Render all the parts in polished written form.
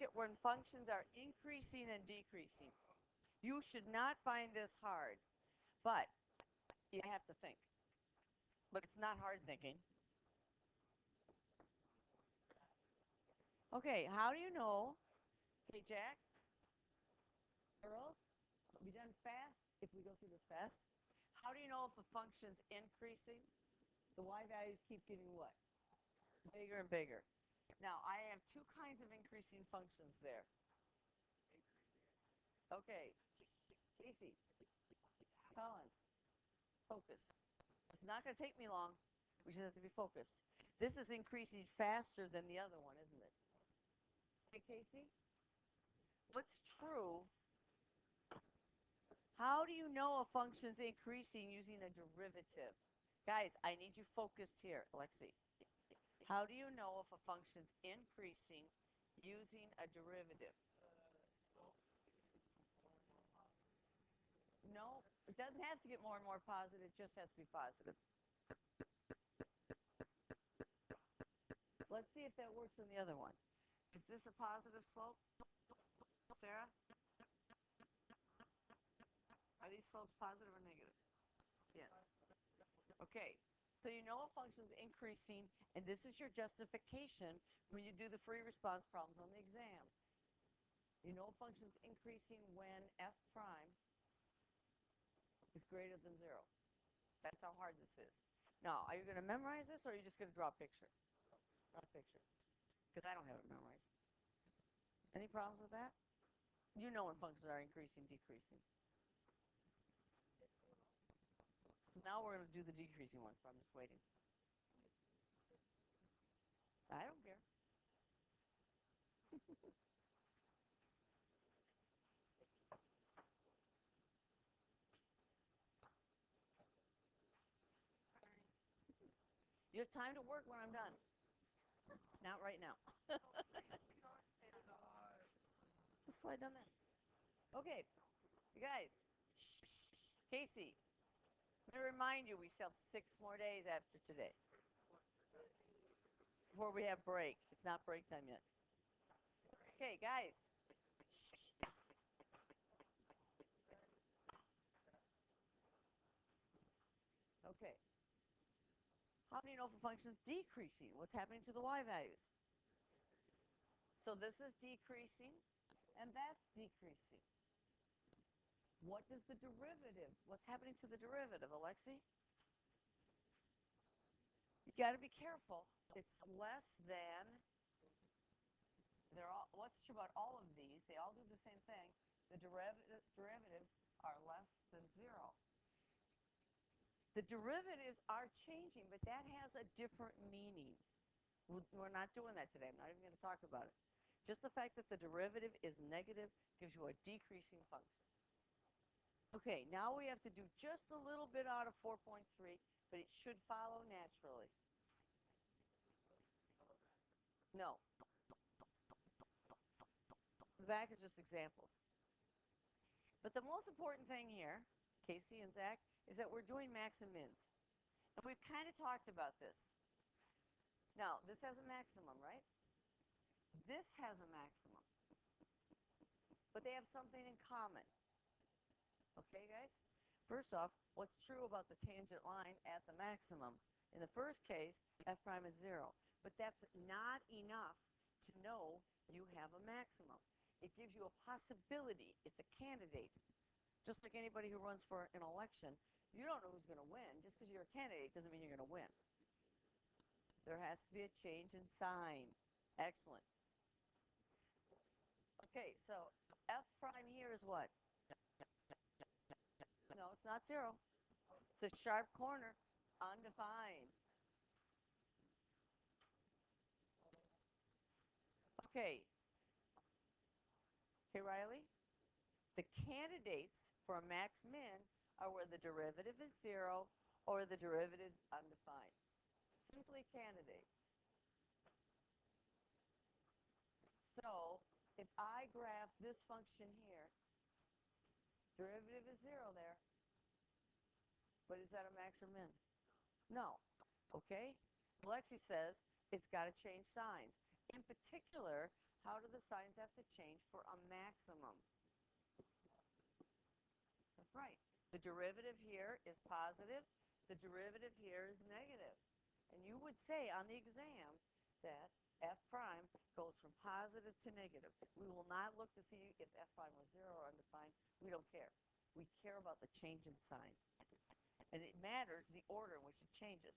at when functions are increasing and decreasing. You should not find this hard, but you have to think. But it's not hard thinking. Okay, how do you know? Okay, Jack, girls, we done fast if we go through this fast. How do you know if a function's increasing? The y values keep getting what? Bigger and bigger. Now, I have two kinds of increasing functions there. Okay, Casey, Colin, focus. It's not going to take me long. We just have to be focused. This is increasing faster than the other one, isn't it? Okay, Casey? What's true? How do you know a function's increasing using a derivative? Guys, I need you focused here, Alexi. How do you know if a function's increasing using a derivative? No, it doesn't have to get more and more positive, it just has to be positive. Let's see if that works on the other one. Is this a positive slope? Sarah? Are these slopes positive or negative? Yes. Okay, so you know a function's increasing, and this is your justification when you do the free response problems on the exam. You know a function's increasing when f prime is greater than 0. That's how hard this is. Now, are you going to memorize this, or are you just going to draw a picture? Draw a picture. Because I don't have it memorized. Any problems with that? You know when functions are increasing, decreasing. So now we're going to do the decreasing ones, but I'm just waiting. I don't care. You have time to work when I'm done. Not right now. Just slide down there. Okay, you guys. Casey, I'm going to remind you we still have 6 more days after today. Before we have break. It's not break time yet. Okay, guys. Okay. How do you know if a function is decreasing? What's happening to the y values? So this is decreasing, and that's decreasing. What does the derivative? What's happening to the derivative, Alexi? You got to be careful. It's less than. What's true about all of these? They all do the same thing. The derivatives are less than 0. The derivatives are changing, but that has a different meaning. We're not doing that today. I'm not even going to talk about it. Just the fact that the derivative is negative gives you a decreasing function. Okay, now we have to do just a little bit out of 4.3, but it should follow naturally. No. The back is just examples. But the most important thing here, Casey and Zach, is that we're doing max and mins. And we've kind of talked about this. Now, this has a maximum, right? This has a maximum. But they have something in common. Okay, guys? First off, what's true about the tangent line at the maximum? In the first case, f prime is 0. But that's not enough to know you have a maximum. It gives you a possibility. It's a candidate. Just like anybody who runs for an election, you don't know who's going to win. Just because you're a candidate doesn't mean you're going to win. There has to be a change in sign. Excellent. Okay, so f prime here is what? No, it's not 0. It's a sharp corner, undefined. Okay. Okay, Riley? The candidates for a max min are where the derivative is 0 or the derivative is undefined. Simply candidates. So if I graph this function here, derivative is 0 there. But is that a max or min? No. Okay? Alexi says it's got to change signs. In particular, How do the signs have to change for a maximum? That's right. The derivative here is positive. The derivative here is negative. And you would say on the exam that f prime goes from positive to negative. We will not look to see if f prime was 0 or undefined. We don't care. We care about the change in sign. And it matters the order in which it changes.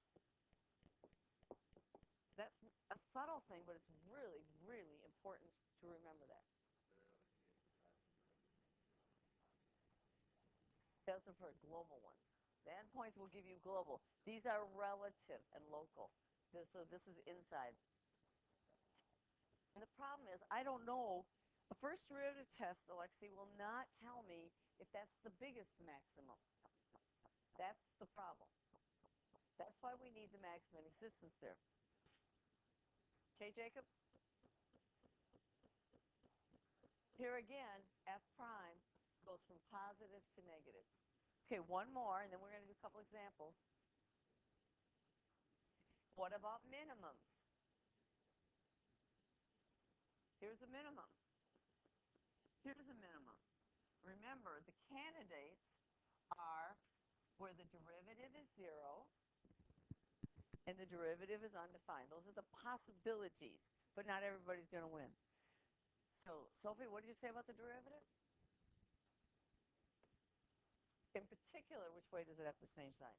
That's a subtle thing, but it's really, really important to remember that. Those are for global ones. The endpoints will give you global. These are relative and local. So this is inside. And the problem is, I don't know. A first derivative test, Alexei, will not tell me if that's the biggest maximum. That's the problem. That's why we need the maximum existence there. Okay, Jacob? Here again, f prime goes from positive to negative. Okay, one more, and then we're going to do a couple examples. What about minimums? Here's a minimum. Here's a minimum. Remember, the candidates are where the derivative is 0 and the derivative is undefined. Those are the possibilities, but not everybody's going to win. So, Sophie, what did you say about the derivative? In particular, which way does it have to change sign?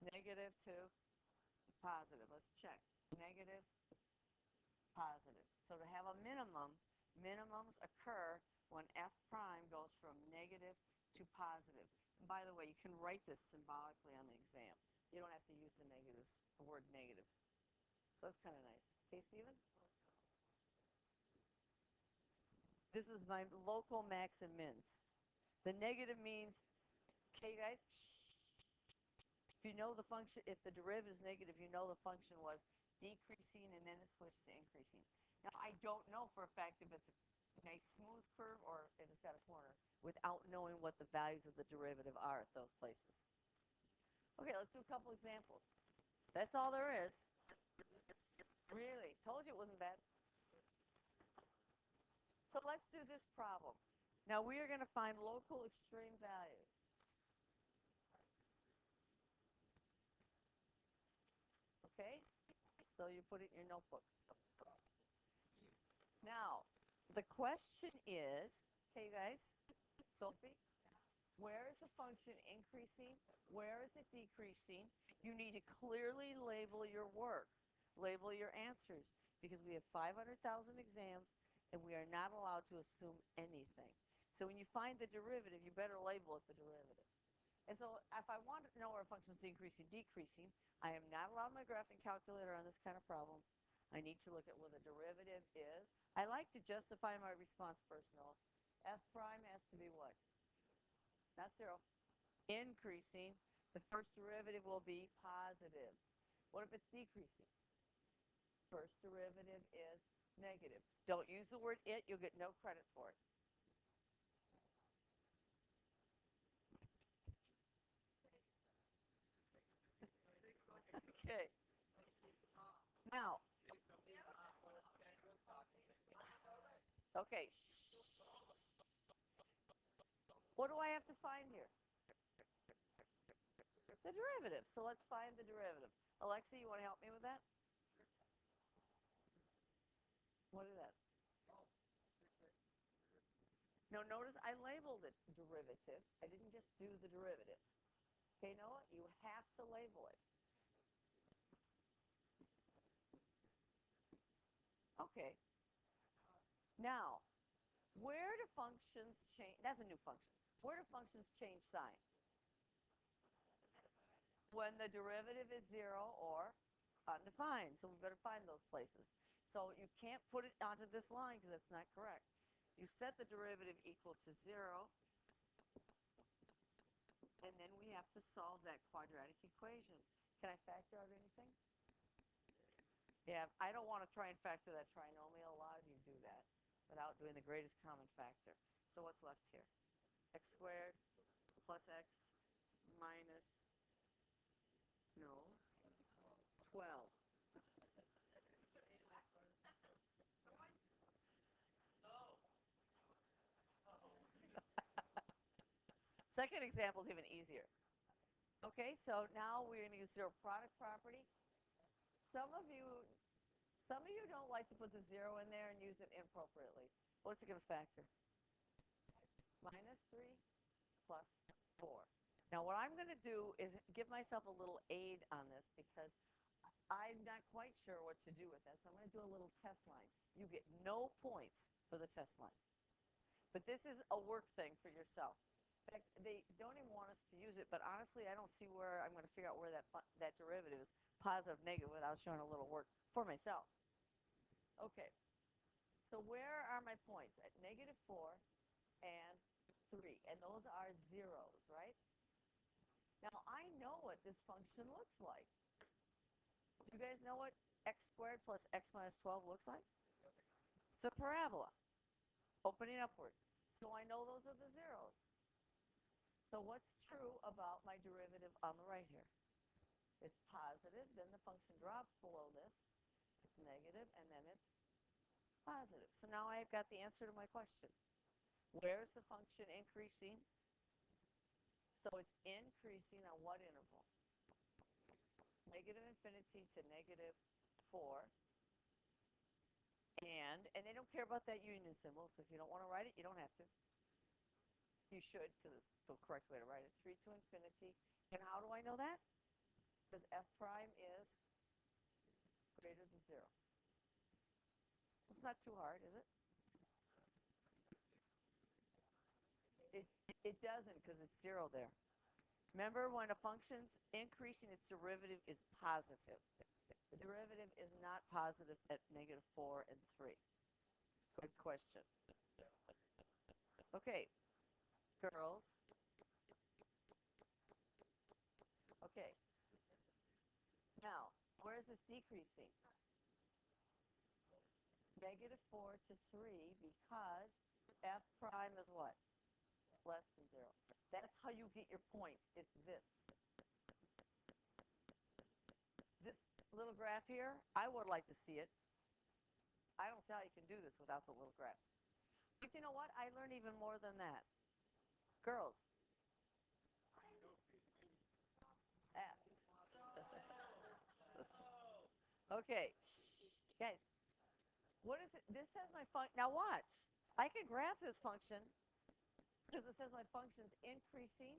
Negative to positive. Let's check. Negative, positive. So to have a minimum, minimums occur when f prime goes from negative to positive. And by the way, you can write this symbolically on the exam. You don't have to use the word negative. So that's kind of nice. Okay, Stephen? This is my local max and mins. The negative means, okay, guys, if you know the function, if the derivative is negative, you know the function was decreasing and then it switched to increasing. Now, I don't know for a fact if it's a nice smooth curve or if it's got a corner without knowing what the values of the derivative are at those places. Okay, let's do a couple examples. That's all there is. Really, told you it wasn't bad. So let's do this problem. Now we are going to find local extreme values. Okay? So you put it in your notebook. Now, the question is, okay, guys, Sophie, where is the function increasing? Where is it decreasing? You need to clearly label your work, label your answers, because we have 500,000 exams, and we are not allowed to assume anything. So when you find the derivative, you better label it the derivative. And so if I want to know where a function is increasing, decreasing, I am not allowed my graphing calculator on this kind of problem. I need to look at where the derivative is. I like to justify my response first, Noah. F prime has to be what? Not 0. Increasing. The first derivative will be positive. What if it's decreasing? First derivative is negative. Don't use the word it. You'll get no credit for it. Okay. Now, okay. What do I have to find here? The derivative. So let's find the derivative. Alexa, you want to help me with that? What is that? No, notice I labeled it derivative. I didn't just do the derivative. Okay, Noah? You have to label it. Okay. Now, where do functions change? That's a new function. Where do functions change sign? When the derivative is 0 or undefined. So we better find those places. So you can't put it onto this line because that's not correct. You set the derivative equal to 0, and then we have to solve that quadratic equation. Can I factor out anything? Yeah, I don't want to try and factor that trinomial. A lot of you do that without doing the greatest common factor. So what's left here? X squared plus x minus, no, 12. Second example is even easier. Okay, so now we're going to use zero product property. Some of you, some of you don't like to put the zero in there and use it inappropriately. What's it going to factor? Minus 3 plus 4. Now what I'm going to do is give myself a little aid on this because I'm not quite sure what to do with that. So I'm going to do a little test line. You get no points for the test line. But this is a work thing for yourself. In fact, they don't even want us to use it, but honestly, I don't see where I'm going to figure out where that derivative is positive, negative, without showing a little work for myself. Okay, so where are my points? At negative 4 and 3, and those are zeros, right? Now, I know what this function looks like. Do you guys know what x squared plus x minus 12 looks like? It's a parabola, opening upward. So I know those are the zeros. So what's true about my derivative on the right here? It's positive, then the function drops below this. It's negative, and then it's positive. So now I've got the answer to my question. Where's the function increasing? So it's increasing on what interval? Negative infinity to negative 4. And they don't care about that union symbol, so if you don't want to write it, you don't have to. You should, because it's the correct way to write it. 3 to infinity. And how do I know that? Because f prime is greater than 0. It's not too hard, is it? It doesn't, because it's 0 there. Remember, when a function's increasing, its derivative is positive. The derivative is not positive at negative 4 and 3. Good question. Okay, girls. Okay. Now, where is this decreasing? Negative 4 to 3, because f prime is what? Less than 0. That's how you get your point. It's this. This little graph here, I would like to see it. I don't see how you can do this without the little graph. But you know what? I learned even more than that. Girls. Ask. Okay. Guys, what is it? This says my function. Now watch. I can graph this function because it says my function's increasing.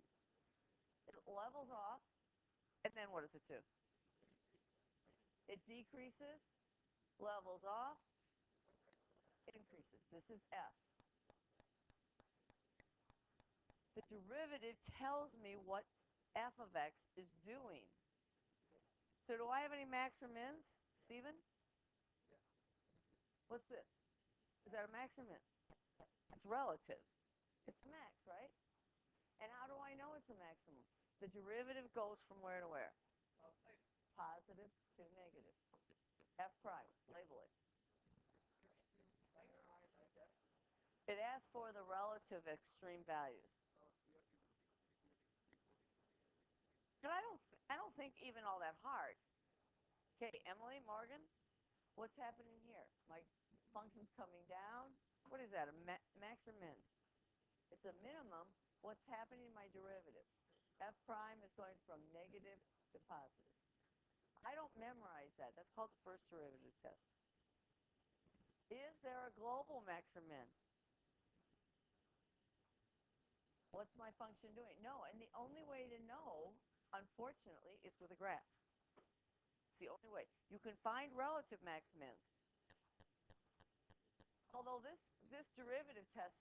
It levels off. And then what does it do? It decreases, levels off, increases. This is f. The derivative tells me what f of x is doing. So do I have any max or mins, Stephen? What's this? Is that a max or min? It's relative. It's a max, right? And how do I know it's a maximum? The derivative goes from where to where? Positive to negative. F prime, label it. It asks for the relative extreme values. But I don't think even all that hard. Okay, Emily, Morgan, what's happening here? My function's coming down. What is that, a max or min? It's a minimum. What's happening in my derivative? F prime is going from negative to positive. I don't memorize that. That's called the first derivative test. Is there a global max or min? What's my function doing? No, and the only way to know, unfortunately, is with a graph. It's the only way. You can find relative max mins. Although this derivative test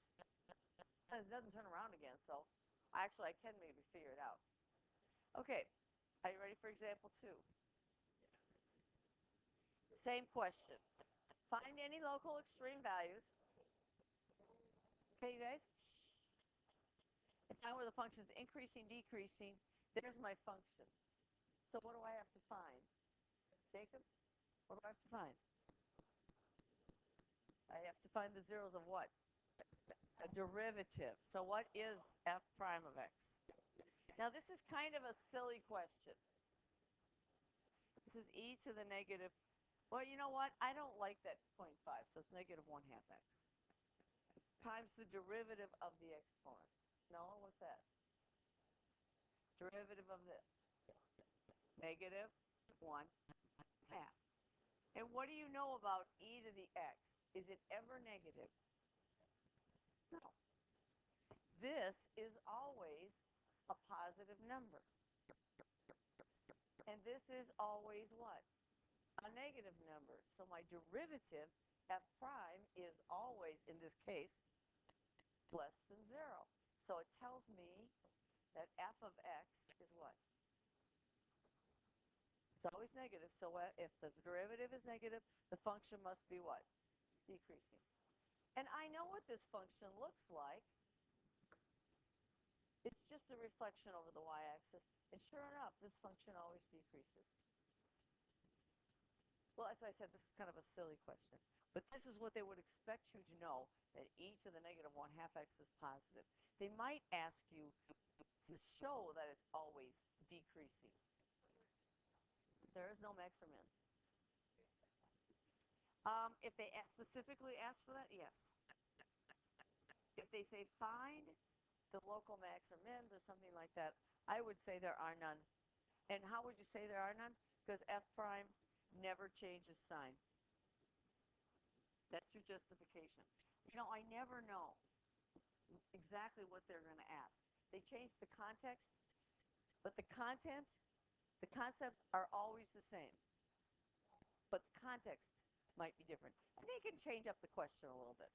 says it doesn't turn around again, so actually I can maybe figure it out. Okay, are you ready for example 2? Same question. Find any local extreme values. Okay, you guys? And find where the function is increasing, decreasing. There's my function. So what do I have to find? Jacob, what do I have to find? I have to find the zeros of what? A derivative. So what is f prime of x? Now this is kind of a silly question. This is e to the negative. Well, you know what? I don't like that 0.5, so it's negative 1/2 x times the derivative of the exponent. No, what's that? Derivative of this, negative 1 half. And what do you know about e to the x? Is it ever negative? No. This is always a positive number. And this is always what? A negative number. So my derivative, f prime, is always, in this case, less than 0. So it tells me that f of x is what? It's always negative. So if the derivative is negative, the function must be what? Decreasing. And I know what this function looks like. It's just a reflection over the y-axis. And sure enough, this function always decreases. Well, that's why I said this is kind of a silly question. But this is what they would expect you to know, that e to the negative 1 half x is positive. They might ask you to show that it's always decreasing. There is no max or min. If they specifically ask for that, yes. If they say find the local max or mins or something like that, I would say there are none. And how would you say there are none? Because f prime never changes sign. That's your justification. You know, I never know exactly what they're going to ask. They change the context, but the content, the concepts are always the same. But the context might be different. And they can change up the question a little bit.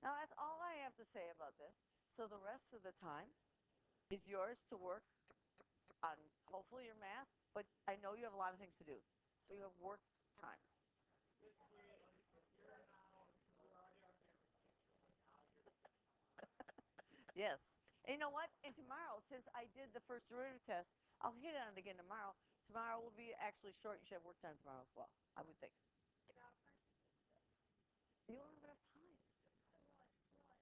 Now, that's all I have to say about this. So the rest of the time is yours to work on hopefully your math, but I know you have a lot of things to do. So you have work time. Yes. And you know what? And tomorrow, since I did the first derivative test, I'll hit on it again tomorrow. Tomorrow will be actually short. You should have work time tomorrow as well, I would think.